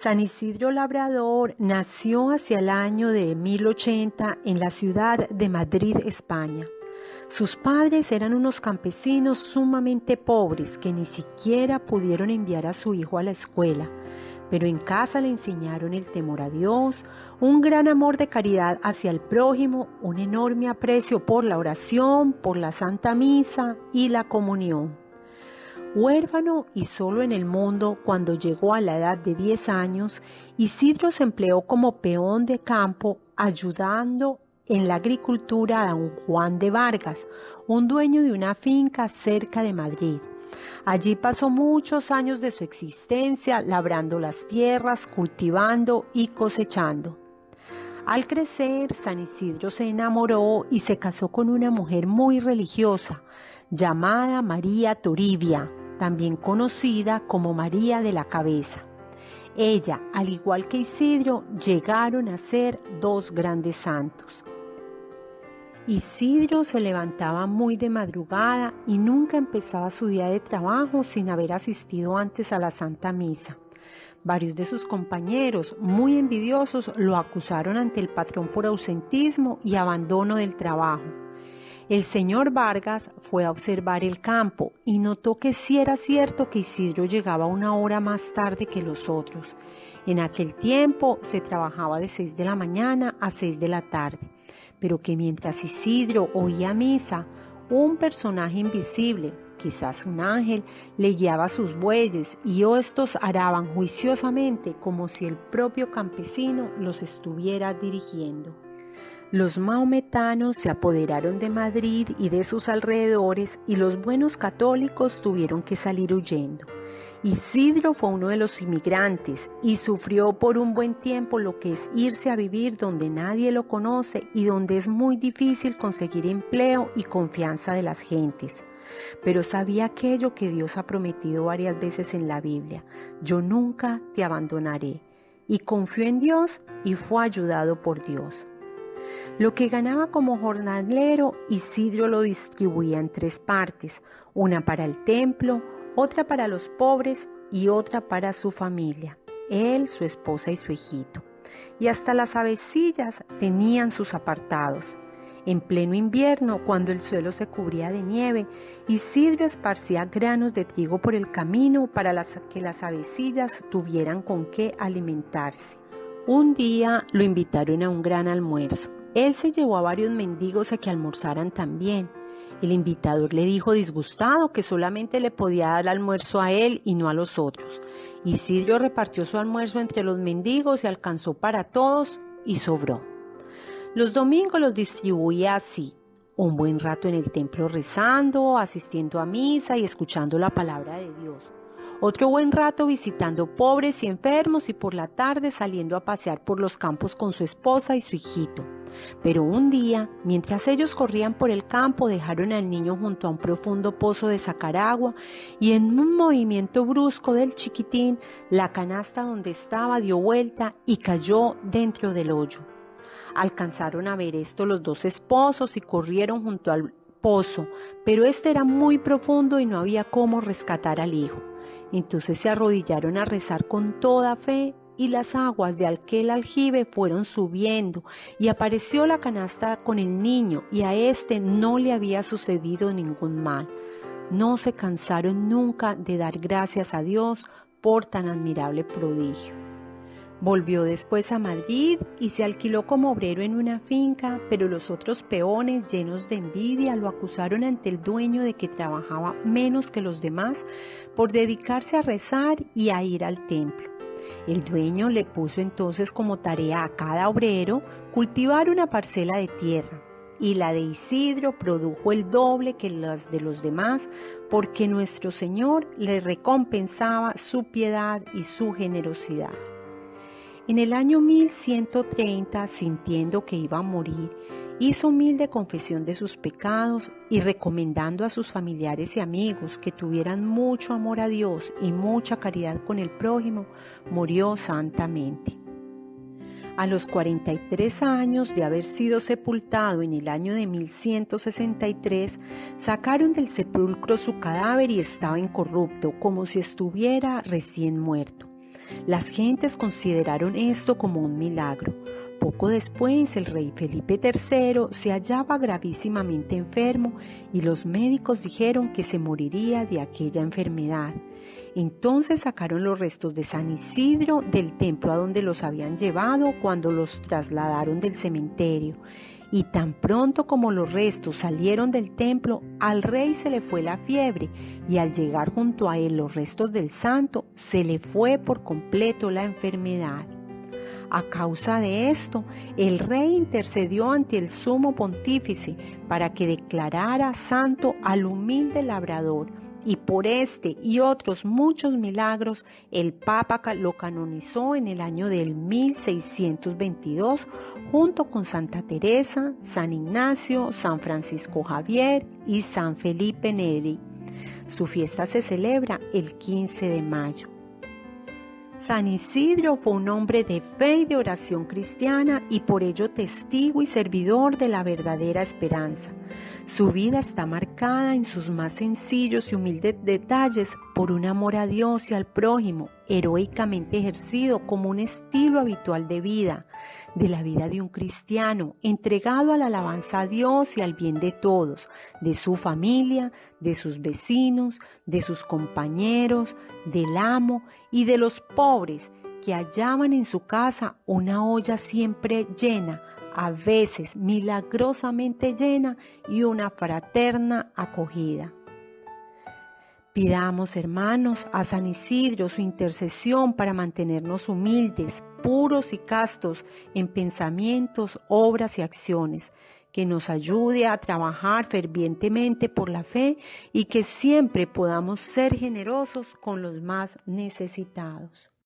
San Isidro Labrador nació hacia el año de 1080 en la ciudad de Madrid, España. Sus padres eran unos campesinos sumamente pobres que ni siquiera pudieron enviar a su hijo a la escuela, pero en casa le enseñaron el temor a Dios, un gran amor de caridad hacia el prójimo, un enorme aprecio por la oración, por la Santa Misa y la comunión. Huérfano y solo en el mundo, cuando llegó a la edad de 10 años, Isidro se empleó como peón de campo ayudando en la agricultura a don Juan de Vargas, un dueño de una finca cerca de Madrid. Allí pasó muchos años de su existencia labrando las tierras, cultivando y cosechando. Al crecer, San Isidro se enamoró y se casó con una mujer muy religiosa, llamada María Toribia, también conocida como María de la Cabeza. Ella, al igual que Isidro, llegaron a ser dos grandes santos. Isidro se levantaba muy de madrugada y nunca empezaba su día de trabajo sin haber asistido antes a la Santa Misa. Varios de sus compañeros, muy envidiosos, lo acusaron ante el patrón por ausentismo y abandono del trabajo. El señor Vargas fue a observar el campo y notó que sí era cierto que Isidro llegaba una hora más tarde que los otros. En aquel tiempo se trabajaba de 6 de la mañana a 6 de la tarde, pero que mientras Isidro oía misa, un personaje invisible, quizás un ángel, le guiaba sus bueyes y estos araban juiciosamente como si el propio campesino los estuviera dirigiendo. Los maometanos se apoderaron de Madrid y de sus alrededores y los buenos católicos tuvieron que salir huyendo. Isidro fue uno de los inmigrantes y sufrió por un buen tiempo lo que es irse a vivir donde nadie lo conoce y donde es muy difícil conseguir empleo y confianza de las gentes. Pero sabía aquello que Dios ha prometido varias veces en la Biblia: yo nunca te abandonaré. Y confió en Dios y fue ayudado por Dios. Lo que ganaba como jornalero, Isidro lo distribuía en 3 partes, una para el templo, otra para los pobres y otra para su familia, él, su esposa y su hijito. Y hasta las avecillas tenían sus apartados. En pleno invierno, cuando el suelo se cubría de nieve, Isidro esparcía granos de trigo por el camino para que las avecillas tuvieran con qué alimentarse. Un día lo invitaron a un gran almuerzo. Él se llevó a varios mendigos a que almorzaran también. El invitador le dijo disgustado que solamente le podía dar almuerzo a él y no a los otros. Isidro repartió su almuerzo entre los mendigos y alcanzó para todos y sobró. Los domingos los distribuía así: un buen rato en el templo rezando, asistiendo a misa y escuchando la palabra de Dios. Otro buen rato visitando pobres y enfermos y por la tarde saliendo a pasear por los campos con su esposa y su hijito. Pero un día, mientras ellos corrían por el campo, dejaron al niño junto a un profundo pozo de sacar agua y en un movimiento brusco del chiquitín, la canasta donde estaba dio vuelta y cayó dentro del hoyo. Alcanzaron a ver esto los 2 esposos y corrieron junto al pozo, pero este era muy profundo y no había cómo rescatar al hijo. Entonces se arrodillaron a rezar con toda fe y las aguas de aquel aljibe fueron subiendo y apareció la canasta con el niño y a este no le había sucedido ningún mal. No se cansaron nunca de dar gracias a Dios por tan admirable prodigio. Volvió después a Madrid y se alquiló como obrero en una finca, pero los otros peones, llenos de envidia, lo acusaron ante el dueño de que trabajaba menos que los demás por dedicarse a rezar y a ir al templo. El dueño le puso entonces como tarea a cada obrero cultivar una parcela de tierra, y la de Isidro produjo el doble que las de los demás, porque nuestro Señor le recompensaba su piedad y su generosidad. En el año 1130, sintiendo que iba a morir, hizo humilde confesión de sus pecados y recomendando a sus familiares y amigos que tuvieran mucho amor a Dios y mucha caridad con el prójimo, murió santamente. A los 43 años de haber sido sepultado en el año de 1163, sacaron del sepulcro su cadáver y estaba incorrupto, como si estuviera recién muerto. Las gentes consideraron esto como un milagro. Poco después, el rey Felipe III se hallaba gravísimamente enfermo y los médicos dijeron que se moriría de aquella enfermedad. Entonces sacaron los restos de San Isidro del templo a donde los habían llevado cuando los trasladaron del cementerio. Y tan pronto como los restos salieron del templo, al rey se le fue la fiebre, y al llegar junto a él los restos del santo, se le fue por completo la enfermedad. A causa de esto, el rey intercedió ante el sumo pontífice para que declarara santo al humilde labrador, y por este y otros muchos milagros, el Papa lo canonizó en el año del 1622, junto con Santa Teresa, San Ignacio, San Francisco Javier y San Felipe Neri. Su fiesta se celebra el 15 de mayo. San Isidro fue un hombre de fe y de oración cristiana y por ello testigo y servidor de la verdadera esperanza. Su vida está marcada en sus más sencillos y humildes detalles por un amor a Dios y al prójimo, heroicamente ejercido como un estilo habitual de la vida de un cristiano, entregado a la alabanza a Dios y al bien de todos, de su familia, de sus vecinos, de sus compañeros, del amo y de los pobres que hallaban en su casa una olla siempre llena, a veces milagrosamente llena, y una fraterna acogida. Pidamos, hermanos, a San Isidro su intercesión para mantenernos humildes, puros y castos en pensamientos, obras y acciones, que nos ayude a trabajar fervientemente por la fe y que siempre podamos ser generosos con los más necesitados.